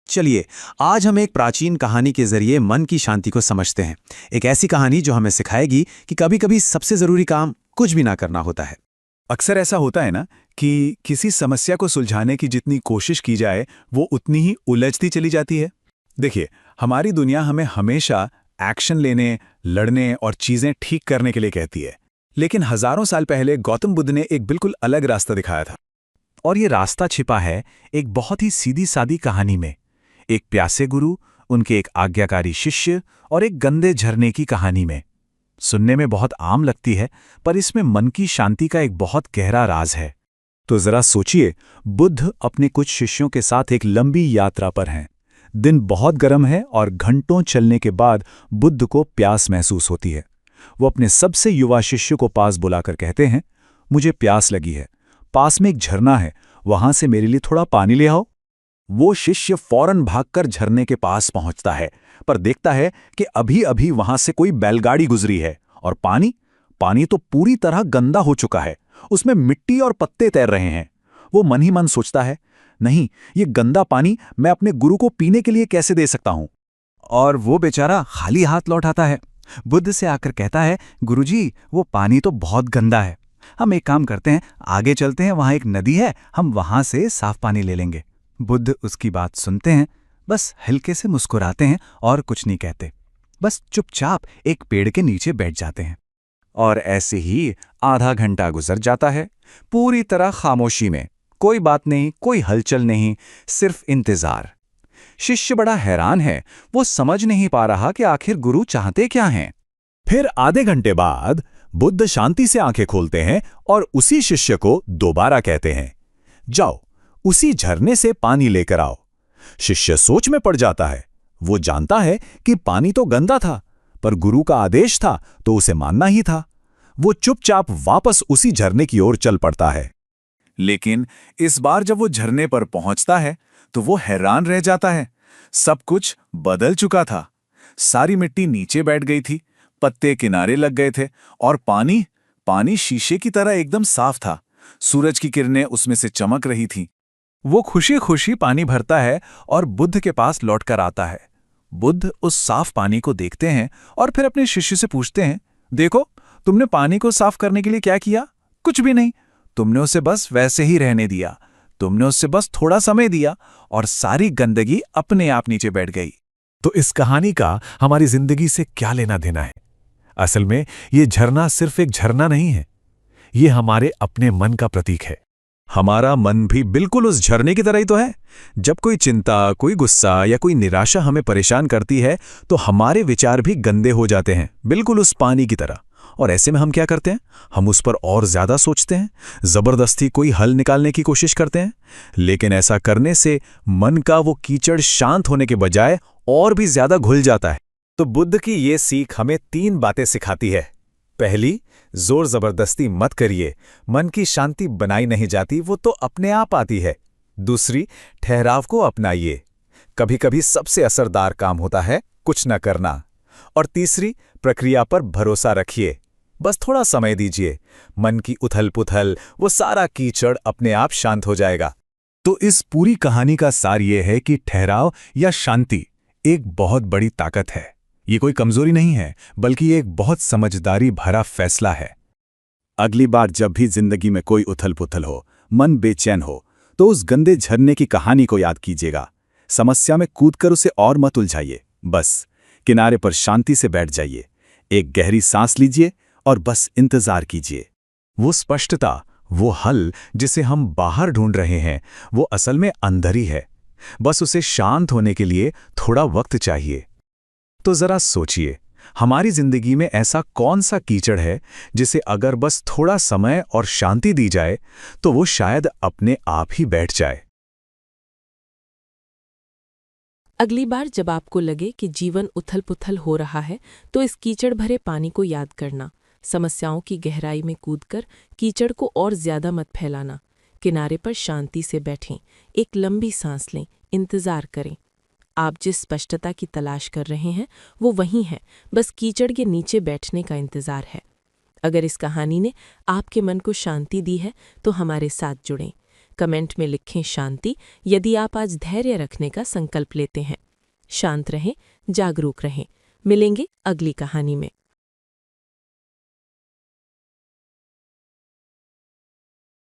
चलिए, आज हम एक प्राचीन कहानी के जरिए मन की शांति को समझते हैं। एक ऐसी कहानी जो हमें सिखाएगी कि कभी-कभी सबसे जरूरी काम कुछ भी ना करना होता है। अक्सर ऐसा होता है ना कि किसी समस्या को सुलझाने की जितनी कोशिश की जाए वो उतनी ही उलझती चली जाती है। देखिए, हमारी दुनिया हमें हमेशा एक्शन लेने, लड़ने और चीजें ठीक करने के लिए कहती है। लेकिन हजारों साल पहले गौतम बुद्ध ने एक बिल्कुल अलग रास्ता दिखाया था। और ये रास्ता छिपा है एक बहुत ही सीधी सादी कहानी में। एक प्यासे गुरु, उनके एक आज्ञाकारी शिष्य और एक गंदे झरने की कहानी में। सुनने में बहुत आम लगती है, पर इसमें मन की शांति का एक बहुत गहरा राज है। तो जरा सोचिए, बुद्ध अपने कुछ शिष्यों के साथ एक लंबी यात्रा पर हैं। दिन बहुत गर्म है और घंटों चलने के बाद बुद्ध को प्यास महसूस होती है। वो अपने सबसे युवा शिष्य को पास बुलाकर कहते हैं, मुझे प्यास लगी है, पास में एक झरना है, वहां से मेरे लिए थोड़ा पानी ले आओ। वो शिष्य फौरन भागकर झरने के पास पहुंचता है, पर देखता है कि अभी अभी वहां से कोई बैलगाड़ी गुजरी है और पानी तो पूरी तरह गंदा हो चुका है। उसमें मिट्टी और पत्ते तैर रहे हैं। वो मन ही मन सोचता है, नहीं, ये गंदा पानी मैं अपने गुरु को पीने के लिए कैसे दे सकता हूं। और वो बेचारा खाली हाथ लौट आता है। बुद्ध से आकर कहता है, गुरुजी, वो पानी तो बहुत गंदा है। हम एक काम करते हैं, आगे चलते हैं, वहां एक नदी है, हम वहां से साफ पानी ले लेंगे। बुद्ध उसकी बात सुनते हैं, बस हल्के से मुस्कुराते हैं और कुछ नहीं कहते। बस चुपचाप एक पेड़ के नीचे बैठ जाते हैं। और ऐसे ही आधा घंटा गुजर जाता है, पूरी तरह खामोशी में। कोई बात नहीं, कोई हलचल नहीं, सिर्फ इंतजार। शिष्य बड़ा हैरान है, वो समझ नहीं पा रहा कि आखिर गुरु चाहते क्या हैं। फिर आधे घंटे बाद बुद्ध शांति से आंखें खोलते हैं और उसी शिष्य को दोबारा कहते हैं, जाओ, उसी झरने से पानी लेकर आओ। शिष्य सोच में पड़ जाता है। वो जानता है कि पानी तो गंदा था, पर गुरु का आदेश था तो उसे मानना ही था। वो चुपचाप वापस उसी झरने की ओर चल पड़ता है। लेकिन इस बार जब वो झरने पर पहुंचता है तो वो हैरान रह जाता है। सब कुछ बदल चुका था। सारी मिट्टी नीचे बैठ गई थी, पत्ते किनारे लग गए थे और पानी शीशे की तरह एकदम साफ था। सूरज की किरणें उसमें से चमक रही थीं। वो खुशी खुशी पानी भरता है और बुद्ध के पास लौटकर आता है। बुद्ध उस साफ पानी को देखते हैं और फिर अपने शिष्य से पूछते हैं, देखो, तुमने पानी को साफ करने के लिए क्या किया? कुछ भी नहीं। तुमने उसे बस वैसे ही रहने दिया। तुमने उससे बस थोड़ा समय दिया और सारी गंदगी अपने आप नीचे बैठ गई। तो इस कहानी का हमारी जिंदगी से क्या लेना देना है? असल में ये झरना सिर्फ एक झरना नहीं है, ये हमारे अपने मन का प्रतीक है। हमारा मन भी बिल्कुल उस झरने की तरह ही तो है। जब कोई चिंता, कोई गुस्सा या कोई निराशा हमें परेशान करती है तो हमारे विचार भी गंदे हो जाते हैं, बिल्कुल उस पानी की तरह। और ऐसे में हम क्या करते हैं? हम उस पर और ज्यादा सोचते हैं, जबरदस्ती कोई हल निकालने की कोशिश करते हैं। लेकिन ऐसा करने से मन का वो कीचड़ शांत होने के बजाय और भी ज्यादा घुल जाता है। तो बुद्ध की ये सीख हमें 3 बातें सिखाती है। पहली, जोर जबरदस्ती मत करिए, मन की शांति बनाई नहीं जाती, वो तो अपने आप आती है। दूसरी, ठहराव को अपनाइए, कभी कभी सबसे असरदार काम होता है कुछ न करना। और तीसरी, प्रक्रिया पर भरोसा रखिए, बस थोड़ा समय दीजिए, मन की उथल पुथल, वो सारा कीचड़ अपने आप शांत हो जाएगा। तो इस पूरी कहानी का सार ये है कि ठहराव या शांति एक बहुत बड़ी ताकत है। ये कोई कमजोरी नहीं है, बल्कि एक बहुत समझदारी भरा फैसला है। अगली बार जब भी जिंदगी में कोई उथल पुथल हो, मन बेचैन हो, तो उस गंदे झरने की कहानी को याद कीजिएगा। समस्या में कूदकर उसे और मत उलझाइए, बस किनारे पर शांति से बैठ जाइए, एक गहरी सांस लीजिए और बस इंतजार कीजिए। वो स्पष्टता, वो हल जिसे हम बाहर ढूंढ रहे हैं, वो असल में अंदर ही है। बस उसे शांत होने के लिए थोड़ा वक्त चाहिए। तो जरा सोचिए, हमारी जिंदगी में ऐसा कौन सा कीचड़ है जिसे अगर बस थोड़ा समय और शांति दी जाए तो वो शायद अपने आप ही बैठ जाए। अगली बार जब आपको लगे कि जीवन उथल-पुथल हो रहा है, तो इस कीचड़ भरे पानी को याद करना। समस्याओं की गहराई में कूदकर कीचड़ को और ज्यादा मत फैलाना। किनारे पर शांति से बैठें, एक लंबी सांस लें, इंतजार करें। आप जिस स्पष्टता की तलाश कर रहे हैं वो वही है, बस कीचड़ के नीचे बैठने का इंतजार है। अगर इस कहानी ने आपके मन को शांति दी है तो हमारे साथ जुड़ें। कमेंट में लिखें शांति यदि आप आज धैर्य रखने का संकल्प लेते हैं। शांत रहें, जागरूक रहें। मिलेंगे अगली कहानी में।